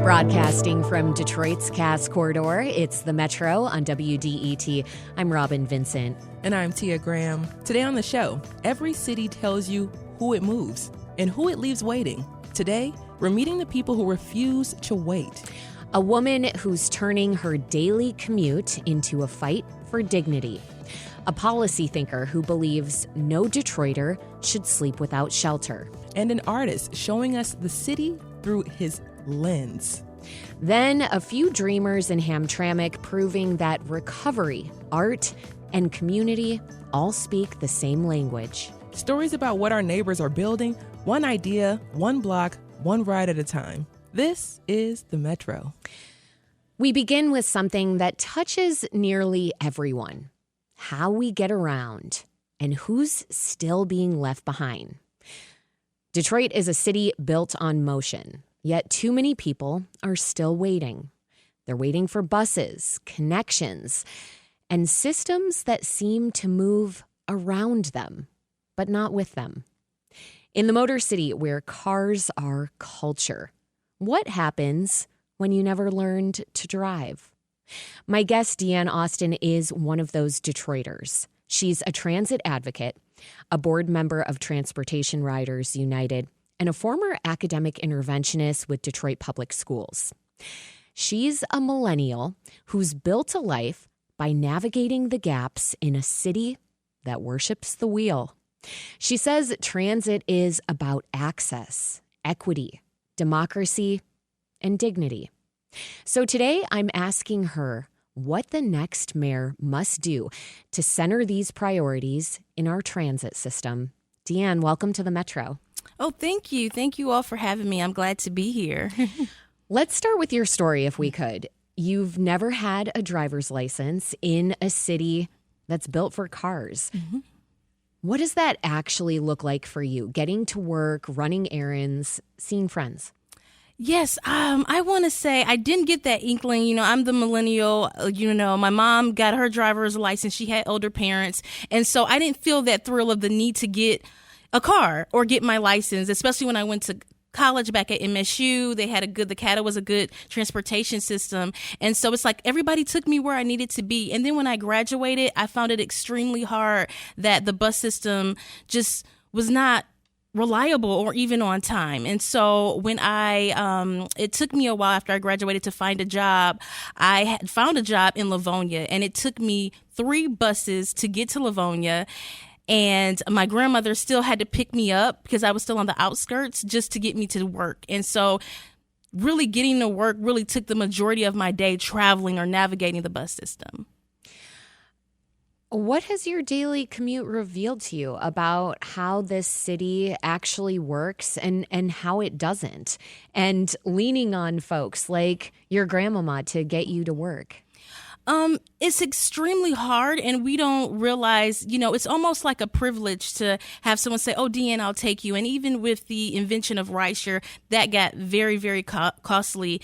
Broadcasting from Detroit's Cass Corridor, it's the Metro on WDET. I'm Robyn Vincent. And I'm Tia Graham. Today on the show, every city tells you who it moves and who it leaves waiting. Today, we're meeting the people who refuse to wait. A woman who's turning her daily commute into a fight for dignity. A policy thinker who believes no Detroiter should sleep without shelter. And an artist showing us the city through his lens. Then a few dreamers in Hamtramck proving that recovery, art, and community all speak the same language. Stories about what our neighbors are building, one idea, one block, one ride at a time. This is the Metro. We begin with something that touches nearly everyone: how we get around and who's still being left behind. Detroit is a city built on motion. Yet too many people are still waiting. They're waiting for buses, connections, and systems that seem to move around them, but not with them. In the Motor City, where cars are culture, what happens when you never learned to drive? My guest, Deanne Austin, is one of those Detroiters. She's a transit advocate, a board member of Transportation Riders United, and a former academic interventionist with Detroit Public Schools. She's a millennial who's built a life by navigating the gaps in a city that worships the wheel. She says transit is about access, equity, democracy, and dignity. So today I'm asking her what the next mayor must do to center these priorities in our transit system. Deanne, welcome to the Metro. Oh, thank you. Thank you all for having me. I'm glad to be here. Let's start with your story, if we could. You've never had a driver's license in a city that's built for cars. Mm-hmm. What does that actually look like for you? Getting to work, running errands, seeing friends? Yes, I want to say I didn't get that inkling. You know, I'm the millennial. My mom got her driver's license. She had older parents. And so I didn't feel that thrill of the need to get a car or get my license, especially when I went to college back at MSU. They had the CATA was a good transportation system. And so it's like everybody took me where I needed to be. And then when I graduated, I found it extremely hard that the bus system just was not reliable or even on time. And so when it took me a while after I graduated to find a job. I had found a job in Livonia, and it took me 3 buses to get to Livonia. And my grandmother still had to pick me up because I was still on the outskirts just to get me to work. And so really getting to work really took the majority of my day traveling or navigating the bus system. What has your daily commute revealed to you about how this city actually works and how it doesn't? And leaning on folks like your grandmama to get you to work? It's extremely hard, and we don't realize, it's almost like a privilege to have someone say, oh, Deanne, I'll take you. And even with the invention of rideshare, that got very, very costly.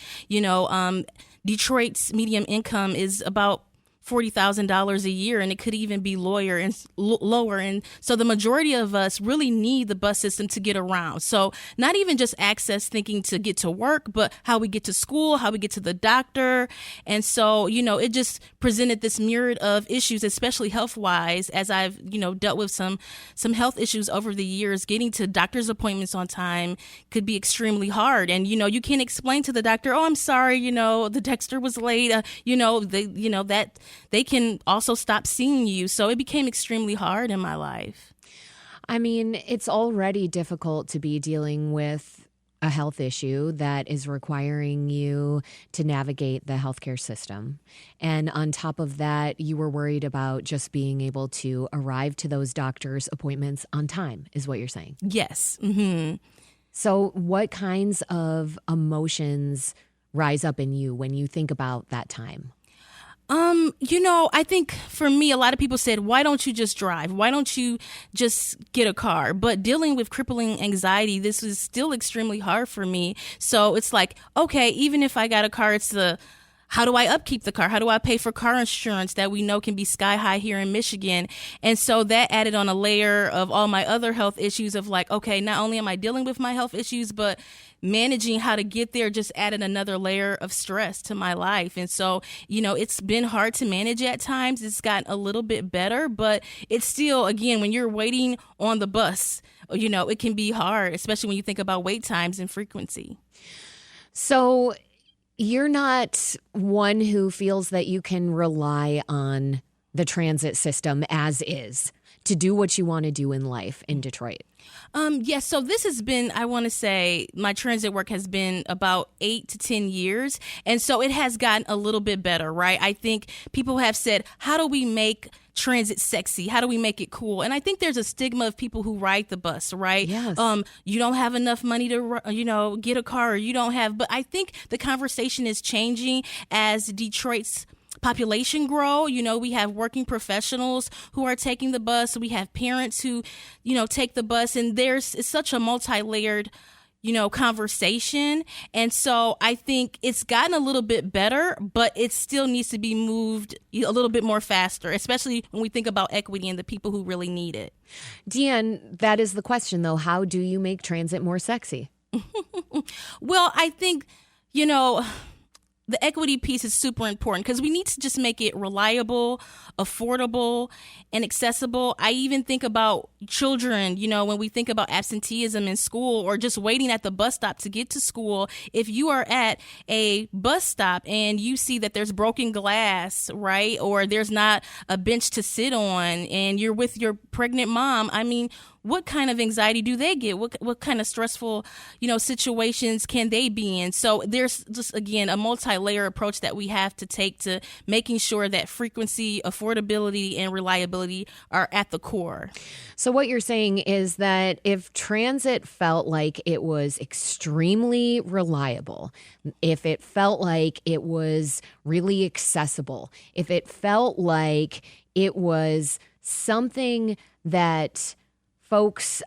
Detroit's median income is about $40,000 a year, and it could even be lower. And so the majority of us really need the bus system to get around. So not even just access thinking to get to work, but how we get to school, how we get to the doctor. And so, it just presented this myriad of issues, especially health wise, as I've, dealt with some health issues over the years. Getting to doctor's appointments on time could be extremely hard. And, you can't explain to the doctor, oh, I'm sorry, the dexter was late, they can also stop seeing you. So it became extremely hard in my life. I mean, it's already difficult to be dealing with a health issue that is requiring you to navigate the healthcare system. And on top of that, you were worried about just being able to arrive to those doctor's appointments on time, is what you're saying? Yes. Mm-hmm. So what kinds of emotions rise up in you when you think about that time? I think for me, a lot of people said, why don't you just drive? Why don't you just get a car? But dealing with crippling anxiety, this was still extremely hard for me. So it's like, okay, even if I got a car, it's the how do I upkeep the car? How do I pay for car insurance that we know can be sky high here in Michigan? And so that added on a layer of all my other health issues of like, okay, not only am I dealing with my health issues, but managing how to get there just added another layer of stress to my life. And so, it's been hard to manage at times. It's gotten a little bit better, but it's still, again, when you're waiting on the bus, it can be hard, especially when you think about wait times and frequency. So you're not one who feels that you can rely on the transit system as is to do what you want to do in life in Detroit. Yes. So this has been, I want to say, my transit work has been about 8 to 10 years. And so it has gotten a little bit better, right? I think people have said, how do we make transit sexy? How do we make it cool? And I think there's a stigma of people who ride the bus, right? Yes. You don't have enough money to, get a car, or you don't have. But I think the conversation is changing as Detroit's population grow. We have working professionals who are taking the bus. We have parents who, take the bus, and it's such a multi-layered, conversation. And so I think it's gotten a little bit better, but it still needs to be moved a little bit more faster, especially when we think about equity and the people who really need it. Deanne, that is the question, though. How do you make transit more sexy? Well, I think, the equity piece is super important because we need to just make it reliable, affordable, and accessible. I even think about children, when we think about absenteeism in school or just waiting at the bus stop to get to school. If you are at a bus stop and you see that there's broken glass, right, or there's not a bench to sit on and you're with your pregnant mom, what kind of anxiety do they get? What kind of stressful, situations can they be in? So there's just, again, a multi-layer approach that we have to take to making sure that frequency, affordability, and reliability are at the core. So what you're saying is that if transit felt like it was extremely reliable, if it felt like it was really accessible, if it felt like it was something that folks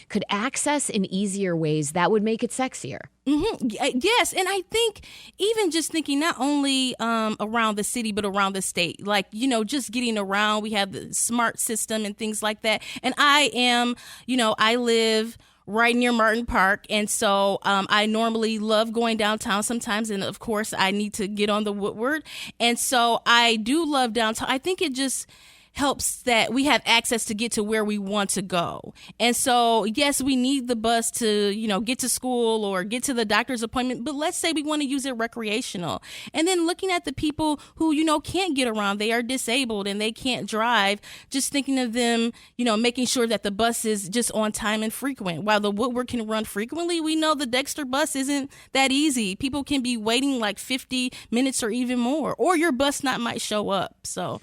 could access in easier ways, that would make it sexier. Mm-hmm. Yes. And I think even just thinking not only around the city, but around the state, like, just getting around, we have the smart system and things like that. And I live right near Martin Park. And so I normally love going downtown sometimes. And of course, I need to get on the Woodward. And so I do love downtown. I think it just helps that we have access to get to where we want to go. And so, yes, we need the bus to, get to school or get to the doctor's appointment, but let's say we want to use it recreational. And then looking at the people who, can't get around, they are disabled and they can't drive, just thinking of them, making sure that the bus is just on time and frequent. While the Woodward can run frequently, we know the Dexter bus isn't that easy. People can be waiting like 50 minutes or even more, or your bus might show up. So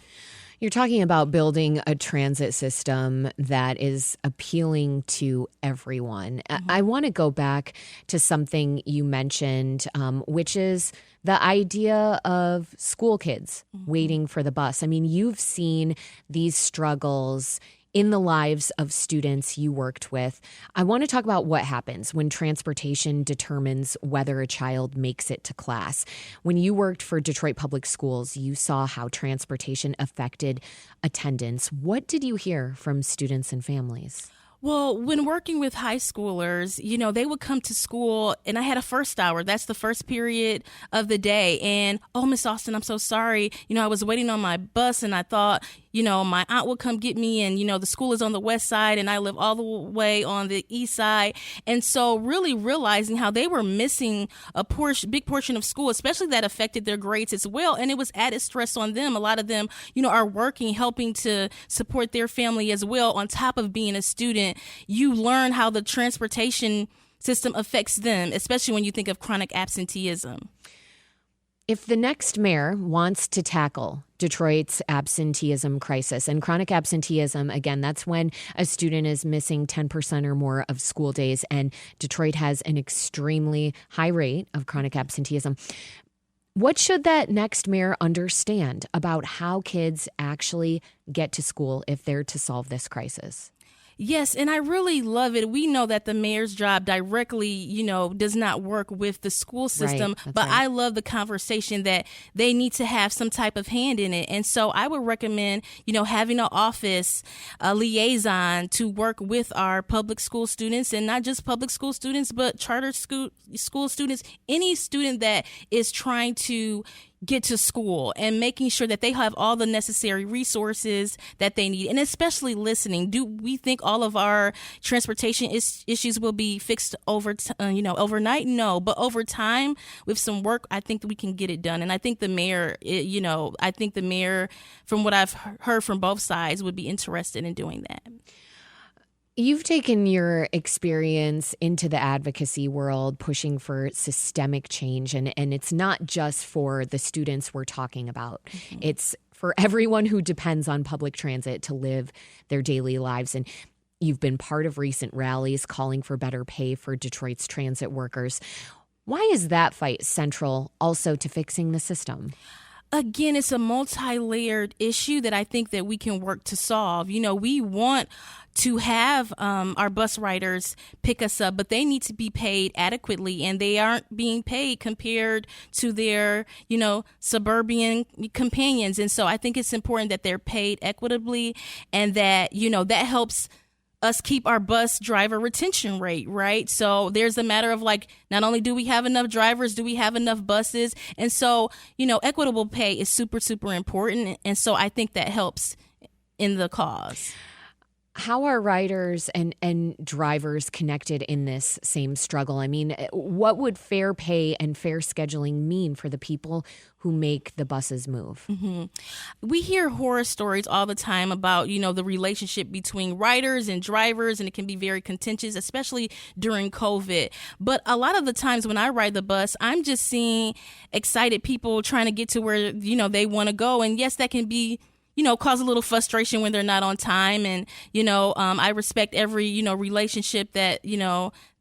you're talking about building a transit system that is appealing to everyone. Mm-hmm. I want to go back to something you mentioned, which is the idea of school kids waiting for the bus. You've seen these struggles in the lives of students you worked with. I want to talk about what happens when transportation determines whether a child makes it to class. When you worked for Detroit Public Schools, you saw how transportation affected attendance. What did you hear from students and families? Well, when working with high schoolers, they would come to school and I had a first hour. That's the first period of the day. And, oh, Miss Austin, I'm so sorry. I was waiting on my bus and I thought, my aunt would come get me. And, the school is on the west side and I live all the way on the east side. And so really realizing how they were missing a big portion of school, especially that affected their grades as well. And it was added stress on them. A lot of them, are working, helping to support their family as well. On top of being a student, you learn how the transportation system affects them, especially when you think of chronic absenteeism. If the next mayor wants to tackle Detroit's absenteeism crisis, and chronic absenteeism, again, that's when a student is missing 10% or more of school days, and Detroit has an extremely high rate of chronic absenteeism. What should that next mayor understand about how kids actually get to school if they're to solve this crisis? Yes, and I really love it. We know that the mayor's job directly, does not work with the school system, but right. I love the conversation that they need to have some type of hand in it. And so I would recommend, having an office, a liaison to work with our public school students, and not just public school students, but charter school students, any student that is trying to get to school, and making sure that they have all the necessary resources that they need, and especially listening. Do we think all of our transportation issues will be fixed overnight? No, but over time, with some work, I think that we can get it done. And I think the mayor, from what I've heard from both sides, would be interested in doing that. You've taken your experience into the advocacy world, pushing for systemic change. And it's not just for the students we're talking about. Mm-hmm. It's for everyone who depends on public transit to live their daily lives. And you've been part of recent rallies calling for better pay for Detroit's transit workers. Why is that fight central also to fixing the system? Again, it's a multi-layered issue that I think that we can work to solve. We want to have our bus riders pick us up, but they need to be paid adequately, and they aren't being paid compared to their, suburban companions. And so I think it's important that they're paid equitably, and that, that helps us keep our bus driver retention rate, right? So there's a matter of not only do we have enough drivers, do we have enough buses? And so, equitable pay is super, super important. And so I think that helps in the cause. How are riders and drivers connected in this same struggle? I mean, what would fair pay and fair scheduling mean for the people who make the buses move? Mm-hmm. We hear horror stories all the time about, the relationship between riders and drivers, and it can be very contentious, especially during COVID. But a lot of the times when I ride the bus, I'm just seeing excited people trying to get to where, they want to go. And yes, that can be cause a little frustration when they're not on time. And, I respect every, relationship that,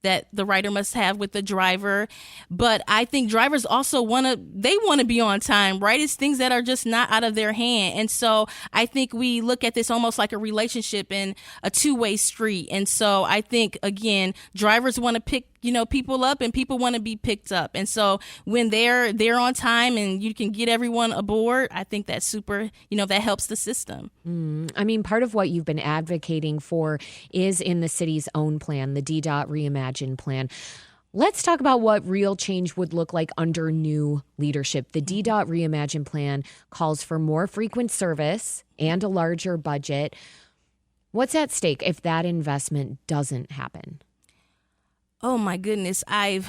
that the rider must have with the driver. But I think drivers also want to be on time, right? It's things that are just not out of their hand. And so I think we look at this almost like a relationship and a two-way street. And so I think, again, drivers want to pick people up, and people want to be picked up. And so when they're on time and you can get everyone aboard, I think that's super, that helps the system. I mean, part of what you've been advocating for is in the city's own plan, the DDOT Reimagine plan. Let's talk about what real change would look like under new leadership. The DDOT Reimagine plan calls for more frequent service and a larger budget. What's at stake if that investment doesn't happen? Oh my goodness, I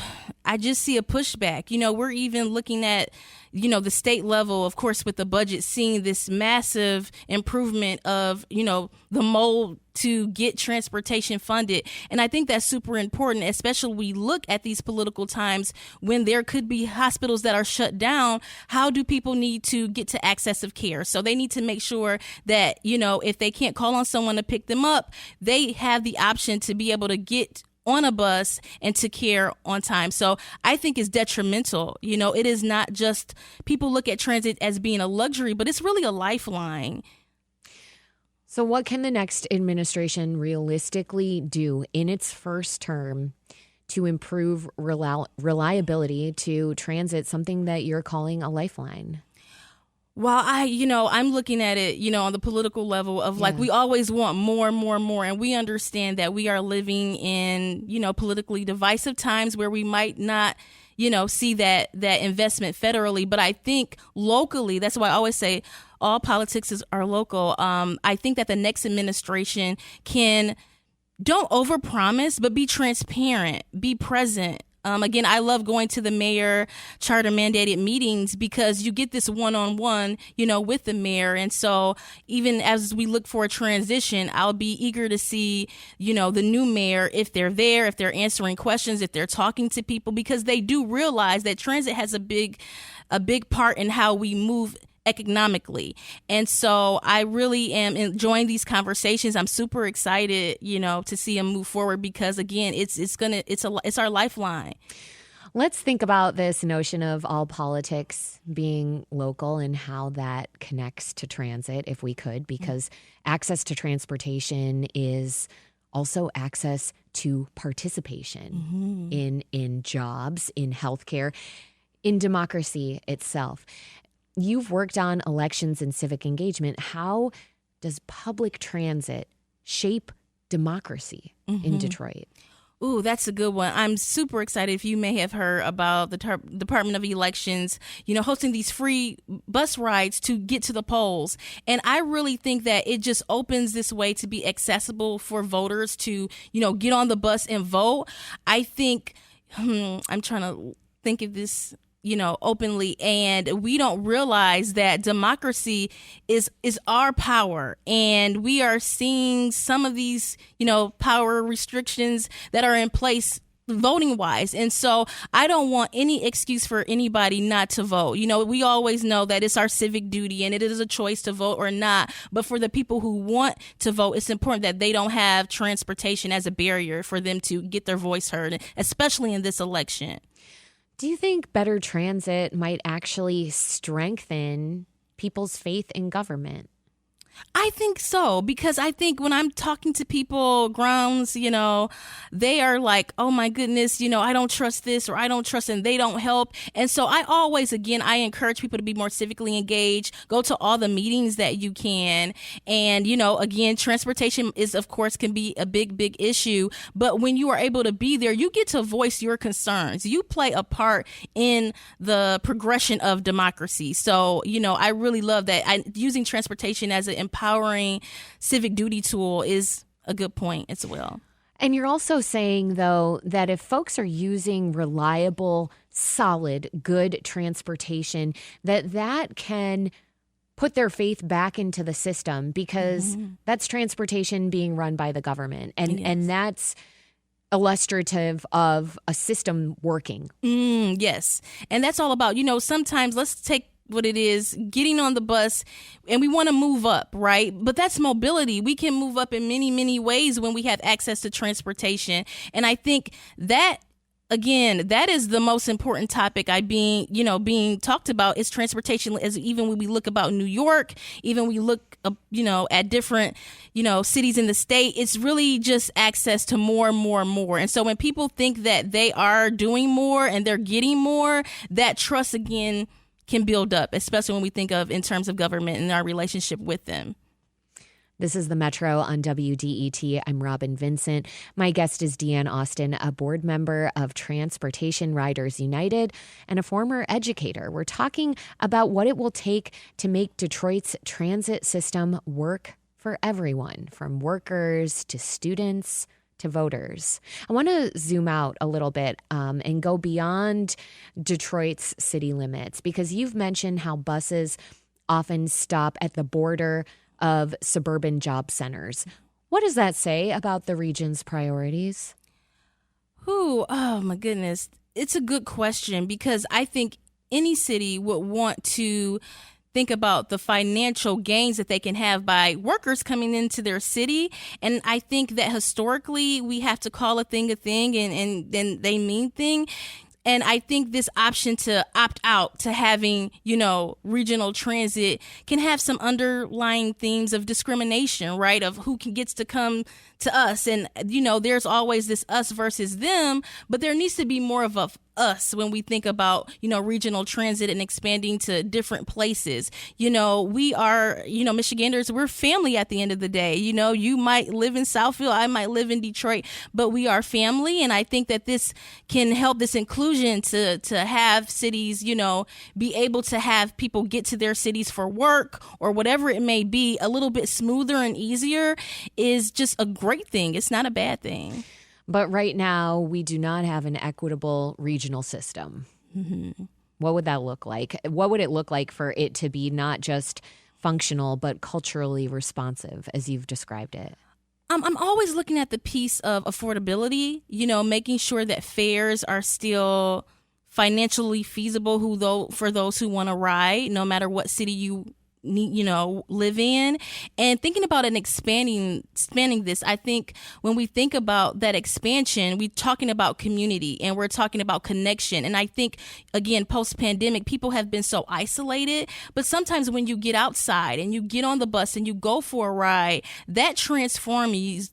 just see a pushback. We're even looking at, the state level, of course, with the budget, seeing this massive improvement of, the mold to get transportation funded. And I think that's super important, especially when we look at these political times when there could be hospitals that are shut down. How do people need to get to access of care? So they need to make sure that, if they can't call on someone to pick them up, they have the option to be able to get on a bus and to care on time. So I think it's detrimental. It is not just, people look at transit as being a luxury, but it's really a lifeline. So what can the next administration realistically do in its first term to improve reliability to transit, something that you're calling a lifeline? Well, I'm looking at it, on the political level of we always want more and more and more. And we understand that we are living in, politically divisive times where we might not, see that investment federally. But I think locally, that's why I always say all politics are local. I think that the next administration don't overpromise, but be transparent, be present. Again, I love going to the mayor charter mandated meetings because you get this one-on-one, with the mayor. And so even as we look for a transition, I'll be eager to see, the new mayor, if they're there, if they're answering questions, if they're talking to people, because they do realize that transit has a big part in how we move economically. And so I really am enjoying these conversations. I'm super excited, to see them move forward because, again, it's our lifeline. Let's think about this notion of all politics being local and how that connects to transit, if we could, because access to transportation is also access to participation in jobs, in healthcare, in democracy itself. You've worked on elections and civic engagement. How does public transit shape democracy in Detroit? Ooh, that's a good one. I'm super excited. If you may have heard about the Department of Elections, hosting these free bus rides to get to the polls. And I really think that it just opens this way to be accessible for voters to, get on the bus and vote. I think, I'm trying to think of this openly, and we don't realize that democracy is our power, and we are seeing some of these power restrictions that are in place voting wise. And so I don't want any excuse for anybody not to vote. We always know that it's our civic duty and it is a choice to vote or not. But for the people who want to vote, it's important that they don't have transportation as a barrier for them to get their voice heard, especially in this election. Do you think better transit might actually strengthen people's faith in government? I think so, because I think when I'm talking to people, grounds, they are like, oh my goodness, I don't trust this or I don't trust, and they don't help. And so I encourage people to be more civically engaged, go to all the meetings that you can. And, again, transportation can be a big issue. But when you are able to be there, you get to voice your concerns. You play a part in the progression of democracy. So, I really love that. Using transportation as an empowering civic duty tool is a good point as well. And you're also saying, though, that if folks are using reliable, solid, good transportation, that can put their faith back into the system, because that's transportation being run by the government. And that's illustrative of a system working. Yes. And that's all about, sometimes let's take what it is, getting on the bus, and we want to move up, right? But that's mobility. We can move up in many, many ways when we have access to transportation. And I think that, again, that is the most important topic being talked about is transportation. As even when we look about New York, even we look, at different, cities in the state, it's really just access to more and more and more. And so when people think that they are doing more and they're getting more, that trust again can build up, especially when we think of in terms of government and our relationship with them. This is the Metro on WDET. I'm Robyn Vincent. My guest is Deanne Austin, a board member of Transportation Riders United and a former educator. We're talking about what it will take to make Detroit's transit system work for everyone, from workers to students to voters. I want to zoom out a little bit and go beyond Detroit's city limits, because you've mentioned how buses often stop at the border of suburban job centers. What does that say about the region's priorities? Oh my goodness. It's a good question, because I think any city would want to think about the financial gains that they can have by workers coming into their city. And I think that historically we have to call a thing and then they mean thing. And I think this option to opt out to having, regional transit can have some underlying themes of discrimination, right? Of who gets to come to us. And, there's always this us versus them, but there needs to be more of a us when we think about, regional transit and expanding to different places. We are, Michiganders, we're family at the end of the day. You might live in Southfield, I might live in Detroit, but we are family. And I think that this can help this inclusion to have cities, be able to have people get to their cities for work or whatever it may be a little bit smoother and easier is just a great thing. It's not a bad thing. But right now, we do not have an equitable regional system. What would that look like? What would it look like for it to be not just functional, but culturally responsive, as you've described it? I'm always looking at the piece of affordability, making sure that fares are still financially feasible for those who want to ride, no matter what city you live in. And thinking about and expanding this, I think when we think about that expansion, we're talking about community and we're talking about connection. And I think, again, post-pandemic, people have been so isolated, but sometimes when you get outside and you get on the bus and you go for a ride, that transforms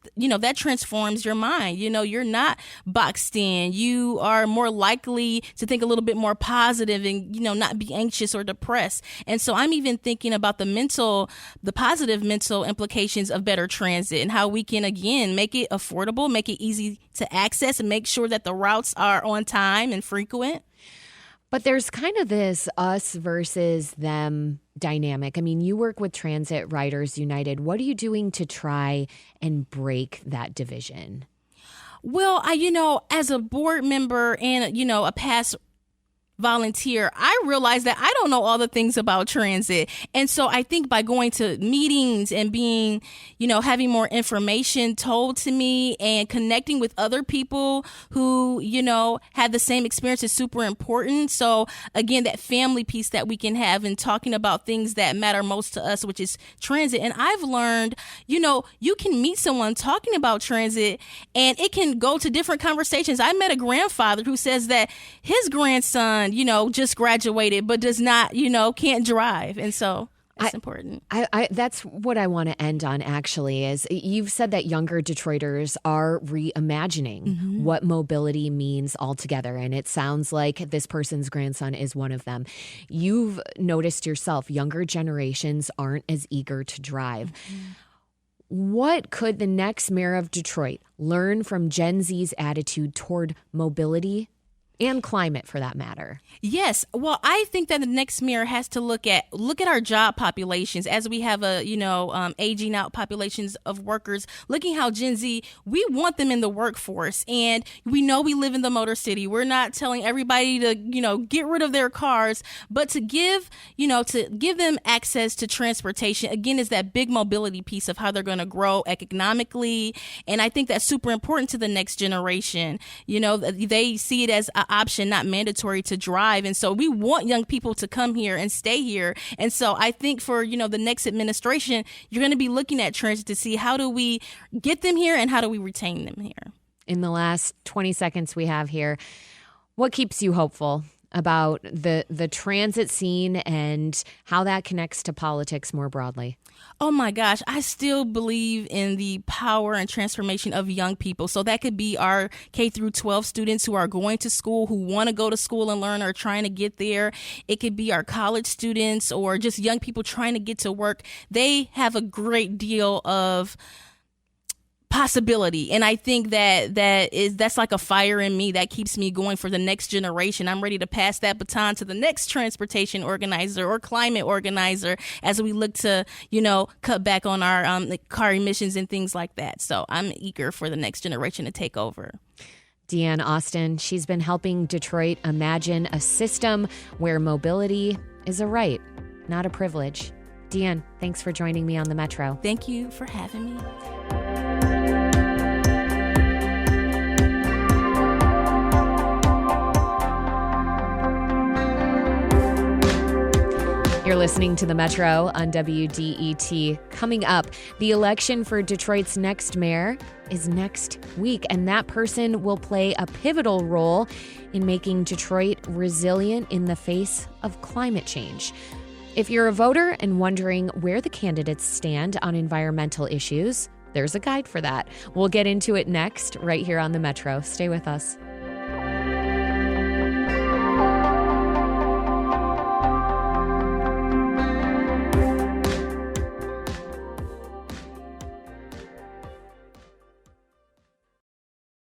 your mind. You're not boxed in. You are more likely to think a little bit more positive and, not be anxious or depressed. And so I'm even thinking about the positive mental implications of better transit and how we can, again, make it affordable, make it easy to access, and make sure that the routes are on time and frequent. But there's kind of this us versus them dynamic. I mean, you work with Transit Riders United. What are you doing to try and break that division? Well, as a board member and, a past volunteer, I realized that I don't know all the things about transit. And so I think by going to meetings and being, having more information told to me and connecting with other people who, had the same experience is super important. So again, that family piece that we can have and talking about things that matter most to us, which is transit. And I've learned, you can meet someone talking about transit and it can go to different conversations. I met a grandfather who says that his grandson, just graduated, but does not, can't drive. And so it's important. That's what I want to end on, actually, is you've said that younger Detroiters are reimagining what mobility means altogether. And it sounds like this person's grandson is one of them. You've noticed yourself, younger generations aren't as eager to drive. What could the next mayor of Detroit learn from Gen Z's attitude toward mobility and climate, for that matter? Yes. Well, I think that the next mayor has to look at our job populations as we have aging out populations of workers, looking how Gen Z, we want them in the workforce. And we know we live in the Motor City. We're not telling everybody to, get rid of their cars, but to give them access to transportation, again, is that big mobility piece of how they're going to grow economically. And I think that's super important to the next generation. They see it as an option, not mandatory to drive. And so we want young people to come here and stay here. And so I think for, the next administration, you're going to be looking at transit to see how do we get them here and how do we retain them here. In the last 20 seconds we have here, what keeps you hopeful about the transit scene and how that connects to politics more broadly? Oh my gosh, I still believe in the power and transformation of young people. So that could be our K through 12 students who are going to school, who want to go to school and learn or trying to get there. It could be our college students or just young people trying to get to work. They have a great deal of possibility. And I think that's like a fire in me that keeps me going for the next generation. I'm ready to pass that baton to the next transportation organizer or climate organizer as we look to, cut back on our car emissions and things like that. So I'm eager for the next generation to take over. Deanne Austin, she's been helping Detroit imagine a system where mobility is a right, not a privilege. Deanne, thanks for joining me on the Metro. Thank you for having me. You're listening to the Metro on WDET. Coming up, the election for Detroit's next mayor is next week, and that person will play a pivotal role in making Detroit resilient in the face of climate change. If you're a voter and wondering where the candidates stand on environmental issues, there's a guide for that. We'll get into it next, right here on the Metro. Stay with us.